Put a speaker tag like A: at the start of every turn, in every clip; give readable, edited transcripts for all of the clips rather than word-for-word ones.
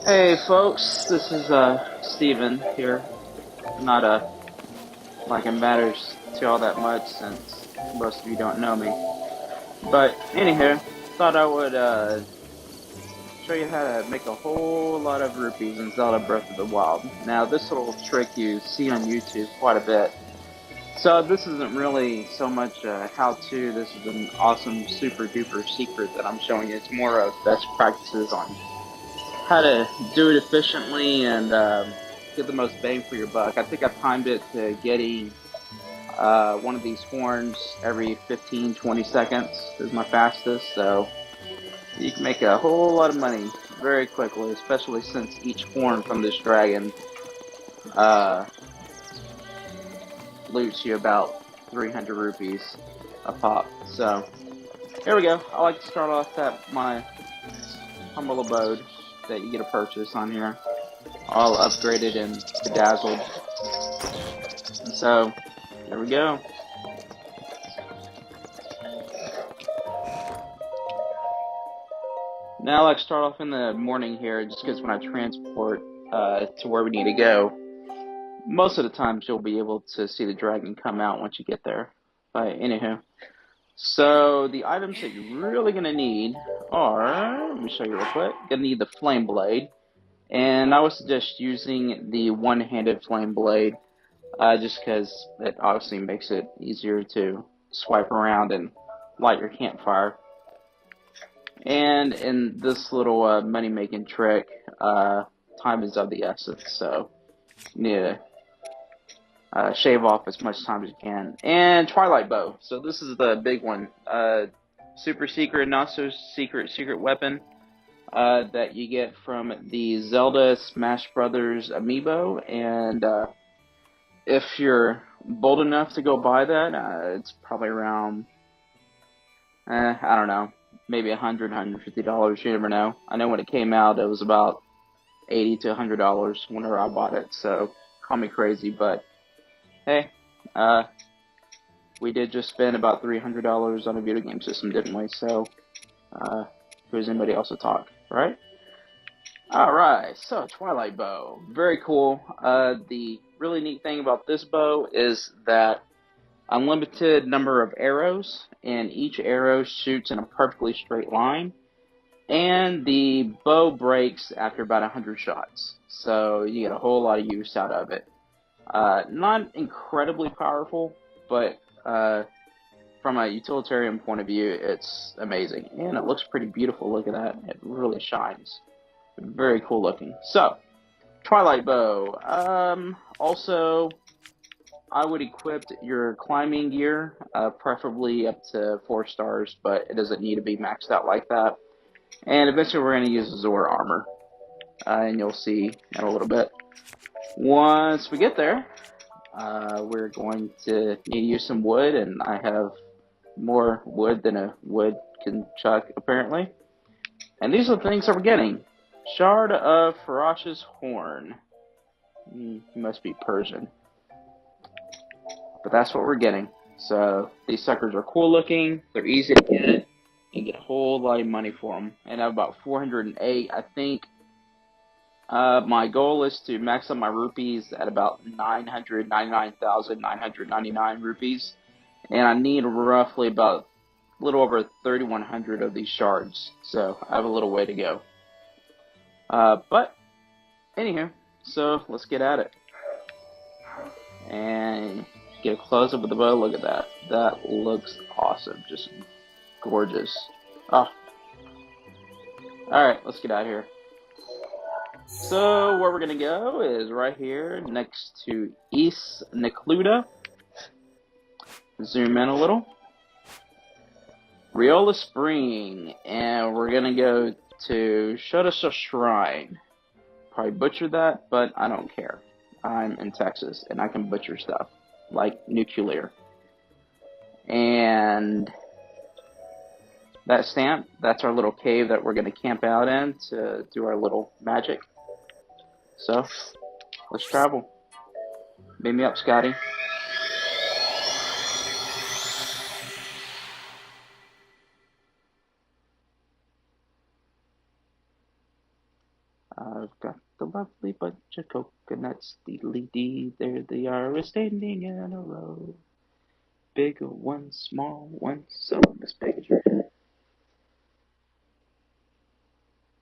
A: Hey folks, this is Steven here. Not like it matters to all that much since most of you don't know me. But anywho, thought I would show you how to make a whole lot of rupees in Zelda Breath of the Wild. Now this little trick you see on YouTube quite a bit. So this isn't really so much how-to, this is an awesome super duper secret that I'm showing you. It's more of best practices on how to do it efficiently and get the most bang for your buck. I think I timed it to getting one of these horns every 15-20 seconds is my fastest, so you can make a whole lot of money very quickly, especially since each horn from this dragon uh, loots you about 300 rupees a pop. So here we go. I like to start off at my humble abode that you get a purchase on here, all upgraded and bedazzled. And so, there we go. Now let's start off in the morning here, just because when I transport to where we need to go, most of the times you'll be able to see the dragon come out once you get there. But anywho, so the items that you're really going to need are, let me show you real quick, going to need the flame blade. And I would suggest using the one-handed flame blade, just because it obviously makes it easier to swipe around and light your campfire. And in this little money-making trick, time is of the essence, so you need to shave off as much time as you can. And Twilight Bow, so this is the big one. Super secret, not so secret weapon that you get from the Zelda Smash Brothers amiibo, and if you're bold enough to go buy that, it's probably around, I don't know, maybe $100, $150. You never know. I know when it came out, it was about $80 to $100 whenever I bought it. So call me crazy, but hey, we did just spend about $300 on a video game system, didn't we? So who's anybody else to talk, right? Alright, so Twilight Bow. Very cool. The really neat thing about this bow is that unlimited number of arrows, and each arrow shoots in a perfectly straight line, and the bow breaks after about 100 shots, so you get a whole lot of use out of it. Not incredibly powerful, but from a utilitarian point of view, it's amazing, and it looks pretty beautiful. Look at that, it really shines. Very cool looking. So, Twilight Bow. Also, I would equip your climbing gear, preferably up to 4 stars, but it doesn't need to be maxed out like that. And eventually we're going to use Zora armor, and you'll see in a little bit. Once we get there, we're going to need to use some wood, and I have more wood than a wood can chuck, apparently. And these are the things that we're getting. Shard of Ferocious Horn. He must be Persian. But that's what we're getting. So these suckers are cool looking. They're easy to get. You get a whole lot of money for them. And I have about 408. I think my goal is to max out my rupees at about 999,999 rupees. And I need roughly about a little over 3,100 of these shards. So I have a little way to go. But anywho, so let's get at it. And get a close up of the bow. Look at that. That looks awesome. Just gorgeous. Oh. Alright, let's get out of here. So where we're gonna go is right here next to East Necluda. Zoom in a little. Riola Spring, and we're gonna go to Shudasa Shrine. Probably butchered that, but I don't care. I'm in Texas, and I can butcher stuff, like nuclear. And that stamp, that's our little cave that we're gonna camp out in to do our little magic. So, let's travel. Beam me up, Scotty. I've got the lovely bunch of coconuts, deedly dee, there they are, standing in a row. Big ones, small ones, some as big as your head.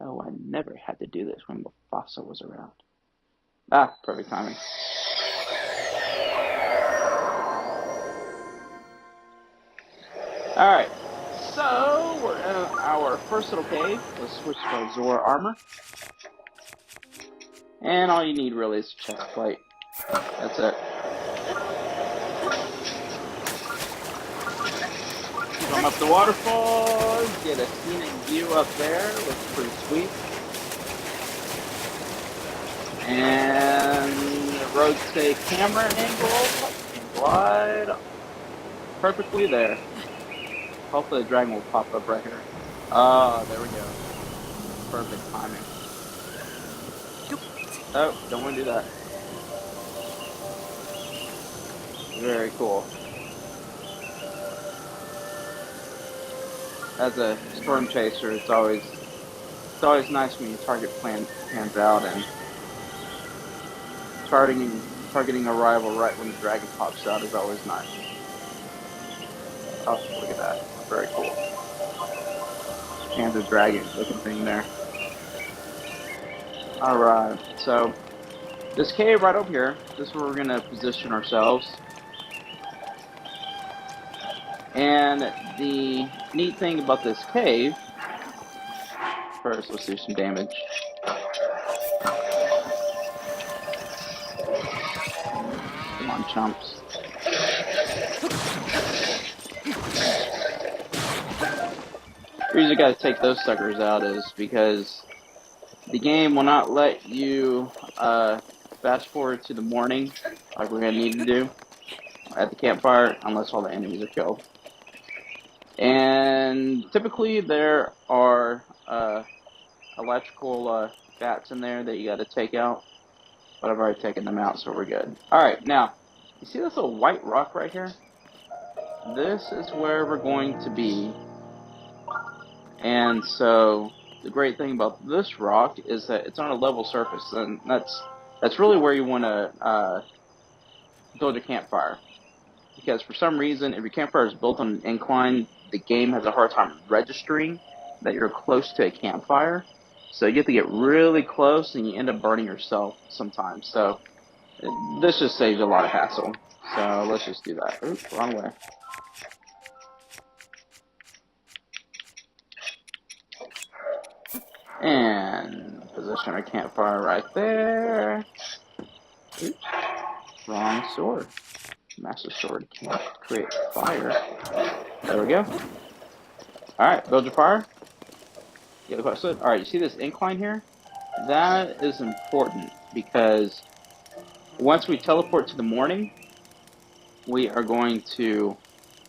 A: Oh, I never had to do this when Mufasa was around. Ah, perfect timing. Alright, so we're in our first little cave. Let's switch to our Zora armor. And all you need really is a chest plate. That's it. Come up the waterfall, get a scenic view up there. Looks pretty sweet. And rotate camera angle and glide perfectly there. Hopefully the dragon will pop up right here. Oh, there we go. Perfect timing. Oh, don't want to do that. Very cool. As a storm chaser, it's always nice when your target plan pans out, and targeting a rival right when the dragon pops out is always nice. Oh, look at that. Very cool. Panda dragon looking thing there. Alright, so this cave right over here, this is where we're going to position ourselves. And the neat thing about this cave, first let's do some damage. Come on, chumps. The reason you gotta take those suckers out is because the game will not let you fast forward to the morning, like we're gonna need to do at the campfire, unless all the enemies are killed. And typically there are electrical bats in there that you gotta take out, but I've already taken them out, so we're good. Alright, now, you see this little white rock right here? This is where we're going to be. And so the great thing about this rock is that it's on a level surface, and that's really where you want to build your campfire. Because for some reason, if your campfire is built on an incline, the game has a hard time registering that you're close to a campfire. So you have to get really close, and you end up burning yourself sometimes. So this just saves you a lot of hassle. So let's just do that. Oops, wrong way. And position our campfire right there. Oops, wrong sword. Master sword can't create fire. There we go. Alright, build your fire. Get across it. Alright, you see this incline here? That is important because once we teleport to the morning, we are going to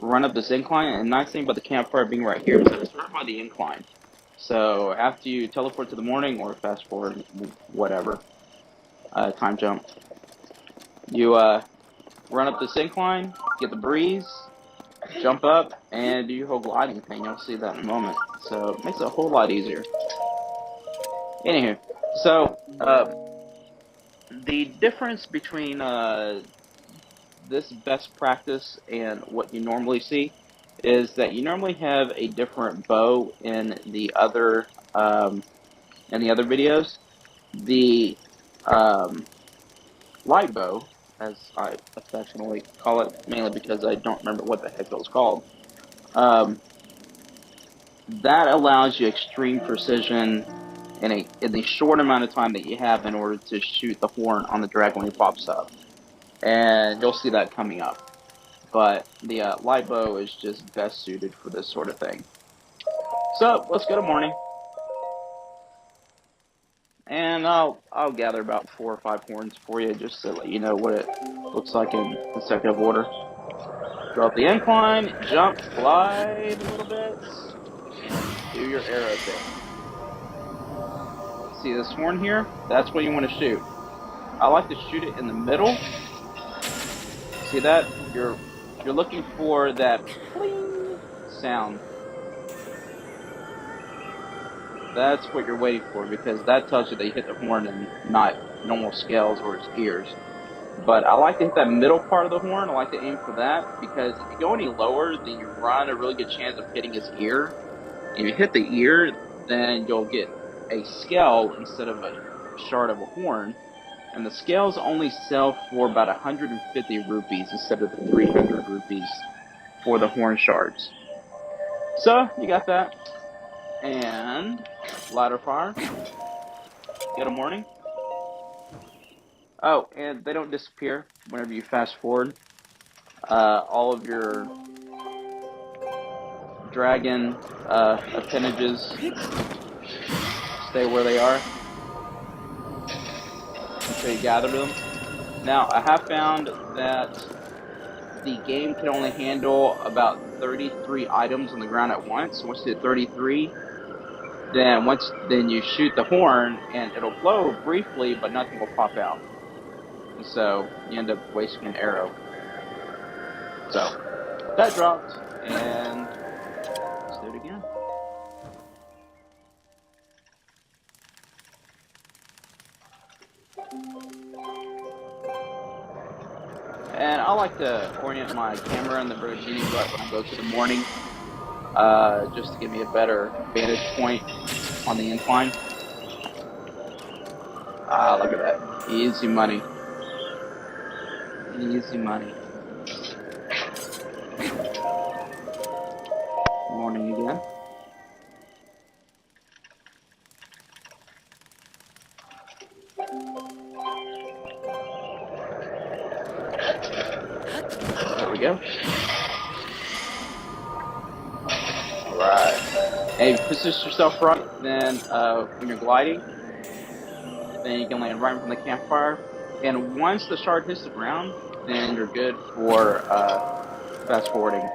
A: run up this incline. And the nice thing about the campfire being right here is that it's right by the incline. So after you teleport to the morning, or fast forward, whatever, time jump, you run up this incline, get the breeze, jump up, and do your whole gliding thing. You'll see that in a moment. So it makes it a whole lot easier. Anywho, so the difference between this best practice and what you normally see is that you normally have a different bow in the other videos. The light bow, as I affectionately call it, mainly because I don't remember what the heck it was called. That allows you extreme precision in the short amount of time that you have in order to shoot the horn on the dragon when he pops up. And you'll see that coming up. But the light bow is just best suited for this sort of thing. So let's go to morning. And I'll gather about 4 or 5 horns for you, just to let you know what it looks like in consecutive order. Go up the incline, jump, glide a little bit, and do your arrow thing. See this horn here? That's what you want to shoot. I like to shoot it in the middle. See that? You're looking for that pling sound. That's what you're waiting for, because that tells you that you hit the horn and not normal scales or its ears. But I like to hit that middle part of the horn. I like to aim for that, because if you go any lower, then you run a really good chance of hitting its ear. If you hit the ear, then you'll get a scale instead of a shard of a horn. And the scales only sell for about 150 rupees instead of the 300 rupees for the horn shards. So, you got that. And ladder fire. Get a morning. Oh, and they don't disappear whenever you fast forward. All of your dragon appendages stay where they are until you gather them. Now, I have found that the game can only handle about 33 items on the ground at once. So once you hit 33, then you shoot the horn and it'll glow briefly, but nothing will pop out. And so you end up wasting an arrow. So that dropped, and let's do it again. And I like to orient my camera in the very beginning right when I go to the morning, just to give me a better vantage point on the incline. Ah, look at that. Easy money. Easy money. Morning again. There we go. Alright. And if you position yourself right, then when you're gliding, then you can land right in front of the campfire. And once the shard hits the ground, then you're good for fast forwarding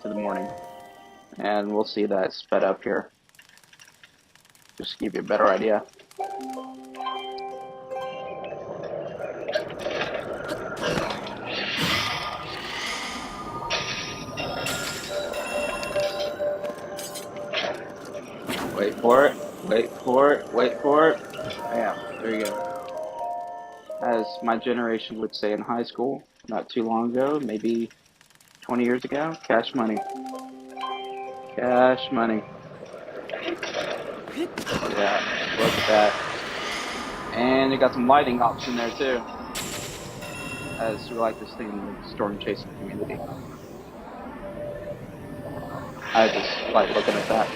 A: to the morning. And we'll see that sped up here, just to give you a better idea. Wait for it, wait for it, wait for it. Bam, there you go. As my generation would say in high school, not too long ago, maybe 20 years ago, cash money. Cash money. Yeah, look at that. And you got some lighting option there too, as we like this thing in the storm chasing community. I just like looking at that.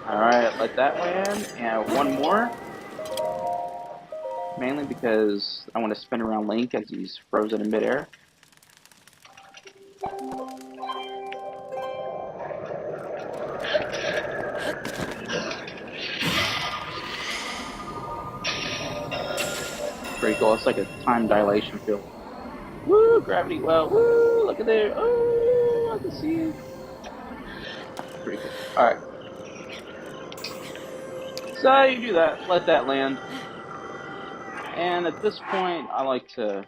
A: Alright, let that land, and one more. Mainly because I want to spin around Link as he's frozen in midair. Pretty cool. It's like a time dilation field. Woo! Gravity well. Woo! Look at there. Oh, I can see it. Pretty cool. Alright. So you do that. Let that land. And at this point, I like to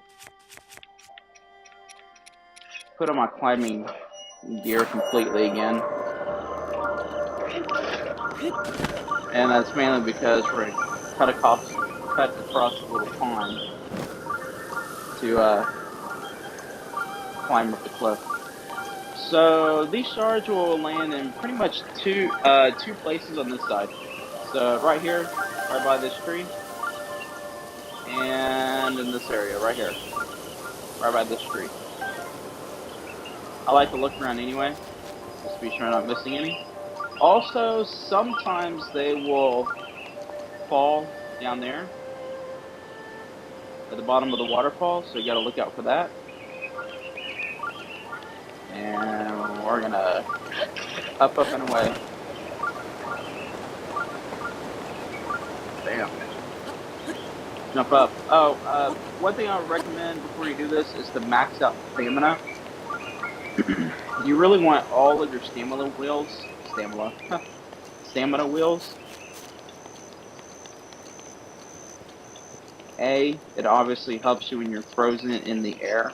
A: put on my climbing gear completely again. And that's mainly because we're going to cut across a little pond to climb up the cliff. So these shards will land in pretty much two places on this side. So right here, right by this tree, and in this area right here, right by this tree. I like to look around anyway, just to be sure I'm not missing any. Also, sometimes they will fall down there at the bottom of the waterfall, so you gotta look out for that. And we're gonna up and away. Bam. Jump up. Oh, one thing I would recommend before you do this is to max out stamina. You really want all of your stamina wheels. Stamina wheels. It obviously helps you when you're frozen in the air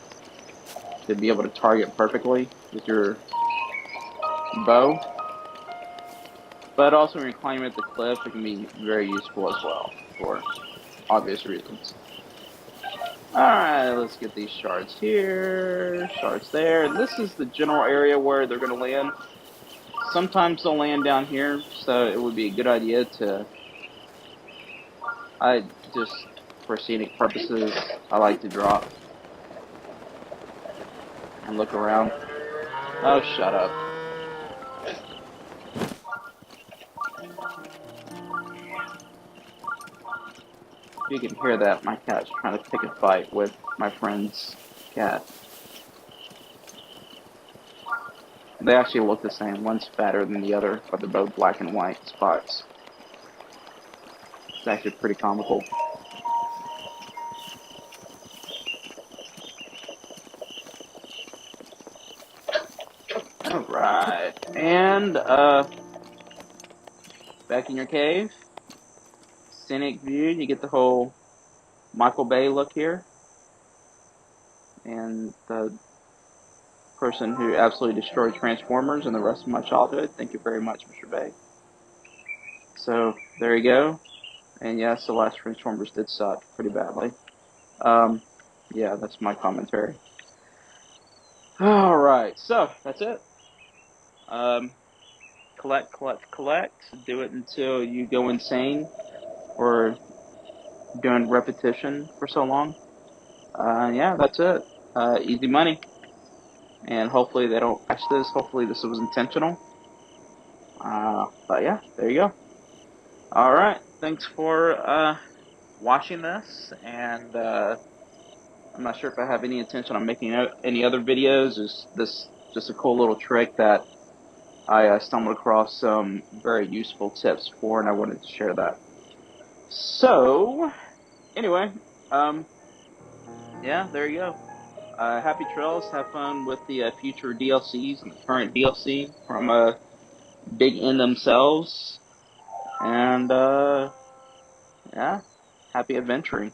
A: to be able to target perfectly with your bow. But also when you're climbing up the cliff, it can be very useful as well, for obvious reasons. Alright, let's get these shards here, shards there. This is the general area where they're going to land. Sometimes they'll land down here, so it would be a good idea to, just for scenic purposes, I like to drop and look around. Oh, shut up. You can hear that, my cat's trying to pick a fight with my friend's cat. They actually look the same. One's fatter than the other, but they're both black and white spots. It's actually pretty comical. Alright, and, back in your cave. Scenic view, you get the whole Michael Bay look here. And the person who absolutely destroyed Transformers and the rest of my childhood. Thank you very much, Mr. Bay. So, there you go. And yes, the last Transformers did suck pretty badly. Yeah, that's my commentary. Alright, so, that's it. Collect, collect, collect. Do it until you go insane or doing repetition for so long. Yeah, that's it. Easy money. And hopefully they don't catch this. Hopefully this was intentional. But yeah, there you go. Alright, thanks for watching this. And I'm not sure if I have any intention on making any other videos. Is this just a cool little trick that I stumbled across some very useful tips for, and I wanted to share that. So, anyway, yeah, there you go. Happy trails. Have fun with the future DLCs and the current DLC from Big N themselves. And, yeah, happy adventuring.